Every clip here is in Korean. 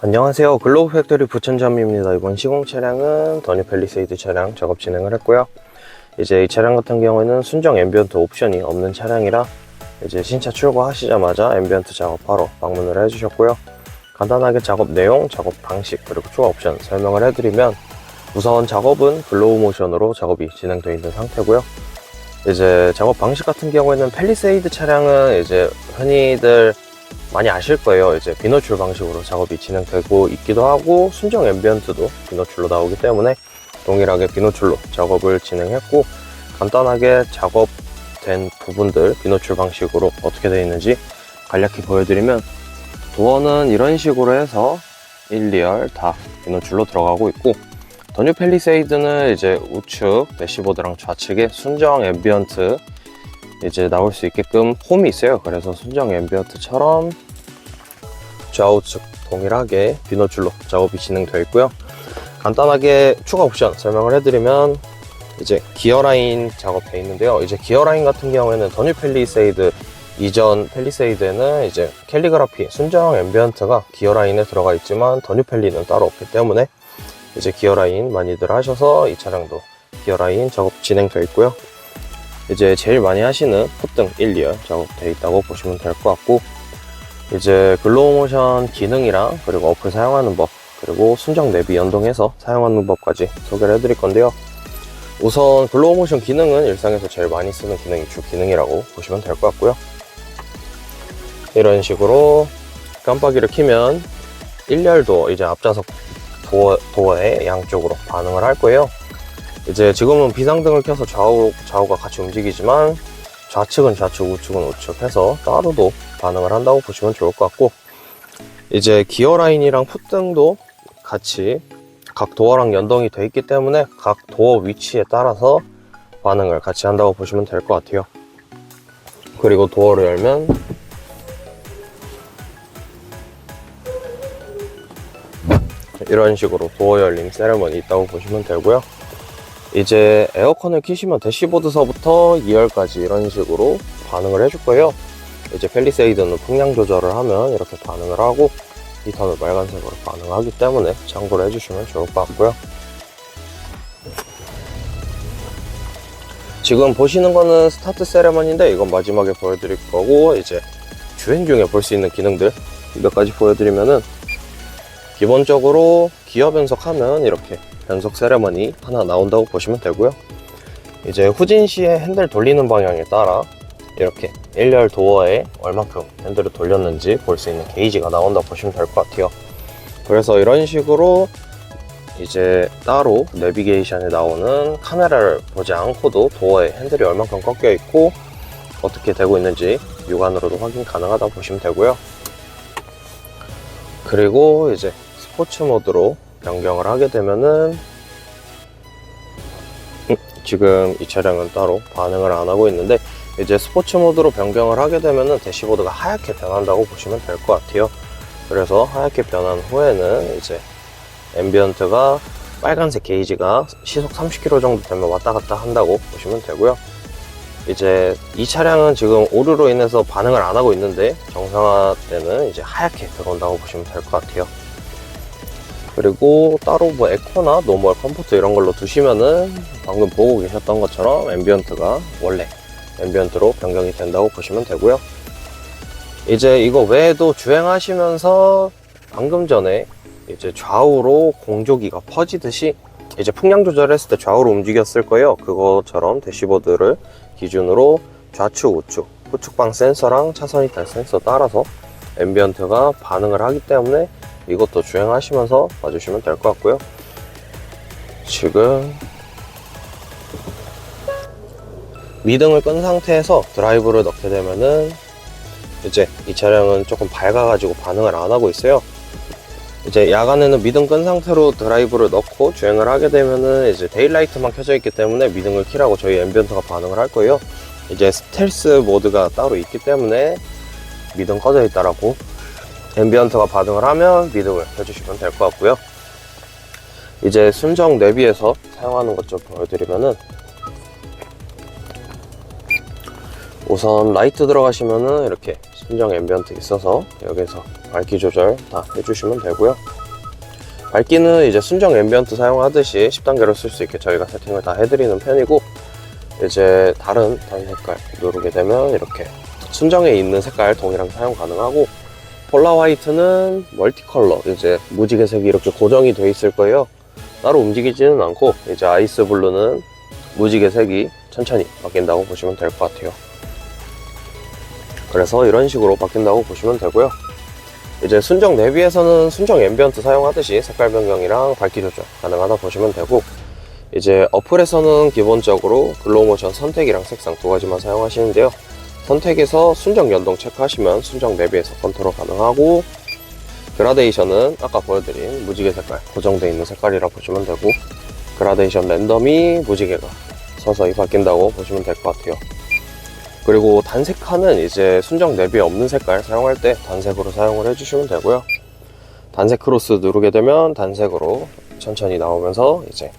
안녕하세요. 글로브 팩토리 부천점입니다. 이번 시공 차량은 더뉴 팰리세이드 차량 작업 진행을 했고요. 이제 이 차량 같은 경우에는 순정 앰비언트 옵션이 없는 차량이라 이제 신차 출고하시자마자 앰비언트 작업하러 방문을 해주셨고요. 간단하게 작업 내용, 작업 방식, 그리고 추가 옵션 설명을 해드리면 우선 작업은 블로우 모션으로 작업이 진행되어 있는 상태고요. 이제 작업 방식 같은 경우에는 팰리세이드 차량은 이제 흔히들 많이 아실 거예요. 이제 비노출 방식으로 작업이 진행되고 있기도 하고 순정 앰비언트도 비노출로 나오기 때문에 동일하게 비노출로 작업을 진행했고, 간단하게 작업된 부분들 비노출 방식으로 어떻게 되어 있는지 간략히 보여드리면, 도어는 이런 식으로 해서 1, 2열 다 비노출로 들어가고 있고, 더뉴 팰리세이드는 이제 우측 대시보드랑 좌측에 순정 앰비언트 이제 나올 수 있게끔 홈이 있어요. 그래서 순정 앰비언트처럼 좌우측 동일하게 비노출로 작업이 진행되어 있고요. 간단하게 추가 옵션 설명을 해드리면, 이제 기어 라인 작업되어 있는데요. 이제 기어 라인 같은 경우에는 더뉴 팰리세이드 이전 팰리세이드에는 이제 캘리그라피 순정 앰비언트가 기어 라인에 들어가 있지만 더뉴 팰리는 따로 없기 때문에 이제 기어 라인 많이들 하셔서 이 차량도 기어 라인 작업 진행되어 있고요. 이제 제일 많이 하시는 풋등 1, 2열 작업되어 있다고 보시면 될 것 같고, 이제 글로우 모션 기능이랑 그리고 어플 사용하는 법, 그리고 순정 내비 연동해서 사용하는 법까지 소개를 해드릴 건데요. 우선 글로우 모션 기능은 일상에서 제일 많이 쓰는 기능이 주 기능이라고 보시면 될 것 같고요. 이런 식으로 깜빡이를 켜면 1열도 이제 앞좌석 도어의 양쪽으로 반응을 할 거예요. 이제 지금은 비상등을 켜서 좌우가 같이 움직이지만 좌측은 좌측, 우측은 우측 해서 따로도 반응을 한다고 보시면 좋을 것 같고, 이제 기어 라인이랑 풋등도 같이 각 도어랑 연동이 되어 있기 때문에 각 도어 위치에 따라서 반응을 같이 한다고 보시면 될 것 같아요. 그리고 도어를 열면 이런 식으로 도어 열림 세레머니 있다고 보시면 되고요. 이제 에어컨을 켜시면 대시보드서부터 2열까지 이런 식으로 반응을 해줄 거예요. 이제 팰리세이드는 풍량 조절을 하면 이렇게 반응을 하고, 히터는 빨간색으로 반응하기 때문에 참고를 해주시면 좋을 것 같고요. 지금 보시는 거는 스타트 세레머니인데 이건 마지막에 보여드릴 거고, 이제 주행 중에 볼 수 있는 기능들 몇 가지 보여드리면은, 기본적으로 기어 변속하면 이렇게 변속 세레머니 하나 나온다고 보시면 되고요. 이제 후진 시에 핸들 돌리는 방향에 따라 이렇게 1열 도어에 얼만큼 핸들을 돌렸는지 볼 수 있는 게이지가 나온다고 보시면 될 것 같아요. 그래서 이런 식으로 이제 따로 내비게이션에 나오는 카메라를 보지 않고도 도어에 핸들이 얼만큼 꺾여 있고 어떻게 되고 있는지 육안으로도 확인 가능하다고 보시면 되고요. 그리고 이제 스포츠 모드로 변경을 하게 되면은, 지금 이 차량은 따로 반응을 안 하고 있는데, 이제 스포츠 모드로 변경을 하게 되면은 대시보드가 하얗게 변한다고 보시면 될 것 같아요. 그래서 하얗게 변한 후에는 이제 앰비언트가 빨간색 게이지가 시속 30km 정도 되면 왔다 갔다 한다고 보시면 되고요. 이제 이 차량은 지금 오류로 인해서 반응을 안 하고 있는데 정상화 때는 이제 하얗게 들어온다고 보시면 될 것 같아요. 그리고 따로 뭐 에코나 노멀, 컴포트 이런 걸로 두시면은 방금 보고 계셨던 것처럼 앰비언트가 원래 앰비언트로 변경이 된다고 보시면 되고요. 이제 이거 외에도 주행하시면서 방금 전에 이제 좌우로 공조기가 퍼지듯이 이제 풍량 조절했을 때 좌우로 움직였을 거예요. 그것처럼 대시보드를 기준으로 좌측, 우측, 후측방 센서랑 차선 이탈 센서 따라서 앰비언트가 반응을 하기 때문에 이것도 주행하시면서 봐주시면 될 것 같고요. 지금 미등을 끈 상태에서 드라이브를 넣게 되면은 이제 이 차량은 조금 밝아가지고 반응을 안 하고 있어요. 이제 야간에는 미등 끈 상태로 드라이브를 넣고 주행을 하게 되면은 이제 데일라이트만 켜져 있기 때문에 미등을 켜라고 저희 앰비언트가 반응을 할 거예요. 이제 스텔스 모드가 따로 있기 때문에 미등 꺼져 있다라고 앰비언트가 반응을 하면 미등을 켜주시면 될 것 같고요. 이제 순정 내비에서 사용하는 것 좀 보여드리면은, 우선 라이트 들어가시면은 이렇게 순정 앰비언트 있어서 여기서 밝기 조절 다 해주시면 되고요. 밝기는 이제 순정 앰비언트 사용하듯이 10단계로 쓸 수 있게 저희가 세팅을 다 해드리는 편이고, 이제 다른 색깔 누르게 되면 이렇게 순정에 있는 색깔 동일하게 사용 가능하고, 폴라 화이트는 멀티컬러, 이제 무지개 색이 이렇게 고정이 돼 있을 거예요. 따로 움직이지는 않고, 이제 아이스 블루는 무지개 색이 천천히 바뀐다고 보시면 될 것 같아요. 그래서 이런 식으로 바뀐다고 보시면 되고요. 이제 순정 내비에서는 순정 앰비언트 사용하듯이 색깔 변경이랑 밝기 조절 가능하다 보시면 되고, 이제 어플에서는 기본적으로 글로우 모션 선택이랑 색상 두 가지만 사용하시는데요. 선택에서 순정 연동 체크하시면 순정 내비에서 컨트롤 가능하고, 그라데이션은 아까 보여드린 무지개 색깔 고정되어 있는 색깔이라 보시면 되고, 그라데이션 랜덤이 무지개가 서서히 바뀐다고 보시면 될 것 같아요. 그리고 단색칸은 이제 순정 내비에 없는 색깔 사용할 때 단색으로 사용을 해주시면 되고요. 단색 크로스 누르게 되면 단색으로 천천히 나오면서 이제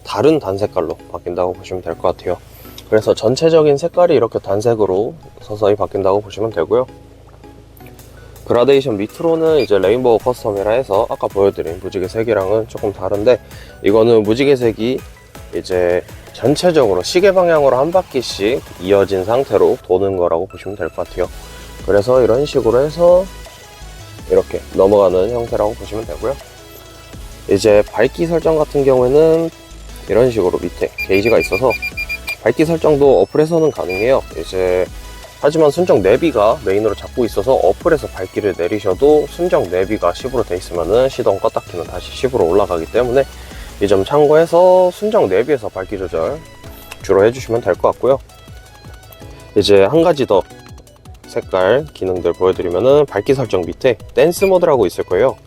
다른 단색깔로 바뀐다고 보시면 될 것 같아요. 그래서 전체적인 색깔이 이렇게 단색으로 서서히 바뀐다고 보시면 되고요. 그라데이션 밑으로는 이제 레인보우 커스텀이라 해서 아까 보여드린 무지개 색이랑은 조금 다른데, 이거는 무지개 색이 이제 전체적으로 시계 방향으로 한 바퀴씩 이어진 상태로 도는 거라고 보시면 될 것 같아요. 그래서 이런 식으로 해서 이렇게 넘어가는 형태라고 보시면 되고요. 이제 밝기 설정 같은 경우에는 이런 식으로 밑에 게이지가 있어서 밝기 설정도 어플에서는 가능해요. 이제 하지만 순정 내비가 메인으로 잡고 있어서 어플에서 밝기를 내리셔도 순정 내비가 10으로 돼 있으면은 시동 껐다 키면 다시 10으로 올라가기 때문에 이 점 참고해서 순정 내비에서 밝기 조절 주로 해주시면 될 것 같고요. 이제 한 가지 더 색깔 기능들 보여드리면은 밝기 설정 밑에 댄스 모드라고 있을 거예요.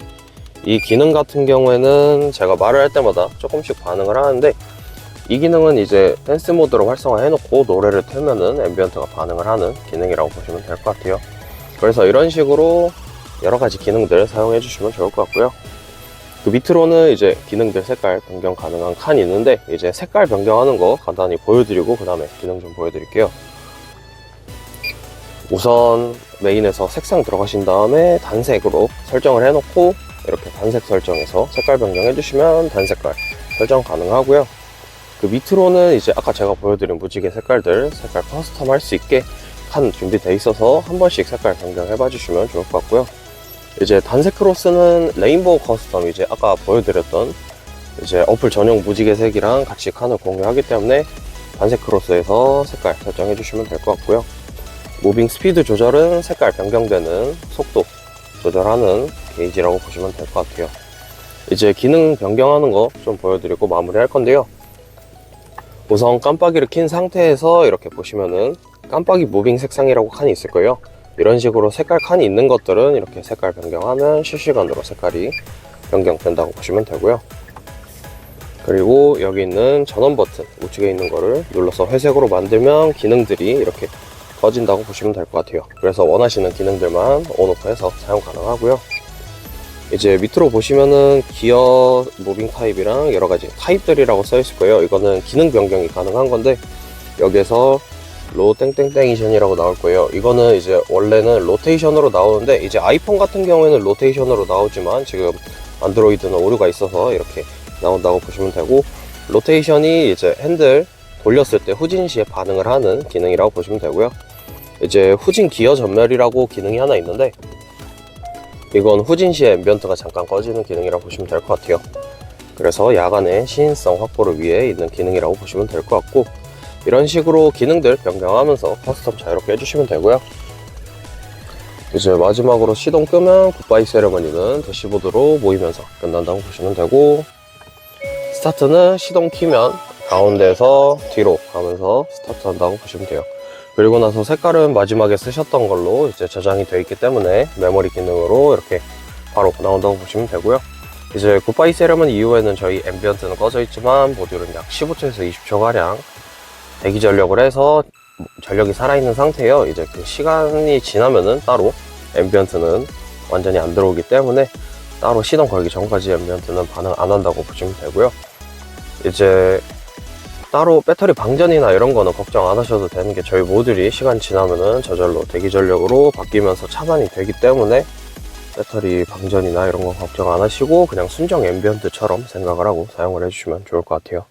이 기능 같은 경우에는 제가 말을 할 때마다 조금씩 반응을 하는데, 이 기능은 이제 댄스 모드로 활성화 해놓고 노래를 틀면은 앰비언트가 반응을 하는 기능이라고 보시면 될 것 같아요. 그래서 이런 식으로 여러 가지 기능들 사용해 주시면 좋을 것 같고요. 그 밑으로는 이제 기능들 색깔 변경 가능한 칸이 있는데, 이제 색깔 변경하는 거 간단히 보여드리고 그 다음에 기능 좀 보여드릴게요. 우선 메인에서 색상 들어가신 다음에 단색으로 설정을 해놓고 이렇게 단색 설정해서 색깔 변경해 주시면 단색깔 설정 가능하고요. 그 밑으로는 이제 아까 제가 보여드린 무지개 색깔들 색깔 커스텀 할 수 있게 칸 준비되어 있어서 한 번씩 색깔 변경해 봐 주시면 좋을 것 같고요. 이제 단색 크로스는 레인보우 커스텀, 이제 아까 보여드렸던 이제 어플 전용 무지개 색이랑 같이 칸을 공유하기 때문에 단색 크로스에서 색깔 설정해 주시면 될 것 같고요. 무빙 스피드 조절은 색깔 변경되는 속도 조절하는 게이지라고 보시면 될 것 같아요. 이제 기능 변경하는 거 좀 보여드리고 마무리 할 건데요. 우선 깜빡이를 킨 상태에서 이렇게 보시면은 깜빡이 무빙 색상이라고 칸이 있을 거예요. 이런 식으로 색깔 칸이 있는 것들은 이렇게 색깔 변경하면 실시간으로 색깔이 변경된다고 보시면 되고요. 그리고 여기 있는 전원 버튼 우측에 있는 거를 눌러서 회색으로 만들면 기능들이 이렇게 꺼진다고 보시면 될 것 같아요. 그래서 원하시는 기능들만 온오프해서 사용 가능하고요. 이제 밑으로 보시면은 기어 무빙 타입이랑 여러 가지 타입들이라고 써 있을 거예요. 이거는 기능 변경이 가능한 건데, 여기에서 로 땡땡땡이션이라고 나올 거예요. 이거는 이제 원래는 로테이션으로 나오는데, 이제 아이폰 같은 경우에는 로테이션으로 나오지만 지금 안드로이드는 오류가 있어서 이렇게 나온다고 보시면 되고, 로테이션이 이제 핸들 돌렸을 때 후진 시에 반응을 하는 기능이라고 보시면 되고요. 이제 후진 기어 전멸이라고 기능이 하나 있는데, 이건 후진 시에 앰비언트가 잠깐 꺼지는 기능이라고 보시면 될 것 같아요. 그래서 야간의 시인성 확보를 위해 있는 기능이라고 보시면 될 것 같고, 이런 식으로 기능들 변경하면서 커스텀 자유롭게 해주시면 되고요. 이제 마지막으로 시동 끄면 굿바이 세레머니는 대시보드로 모이면서 끝난다고 보시면 되고, 스타트는 시동 키면 가운데에서 뒤로 가면서 스타트 한다고 보시면 돼요. 그리고 나서 색깔은 마지막에 쓰셨던 걸로 이제 저장이 되어 있기 때문에 메모리 기능으로 이렇게 바로 나온다고 보시면 되고요. 이제 굿바이 세레머니 이후에는 저희 앰비언트는 꺼져 있지만 모듈은 약 15초에서 20초가량 대기 전력을 해서 전력이 살아있는 상태예요. 이제 그 시간이 지나면은 따로 앰비언트는 완전히 안 들어오기 때문에 따로 시동 걸기 전까지 앰비언트는 반응 안 한다고 보시면 되고요. 이제 따로 배터리 방전이나 이런 거는 걱정 안 하셔도 되는 게, 저희 모듈이 시간 지나면은 저절로 대기 전력으로 바뀌면서 차단이 되기 때문에 배터리 방전이나 이런 거 걱정 안 하시고 그냥 순정 앰비언트처럼 생각을 하고 사용을 해주시면 좋을 것 같아요.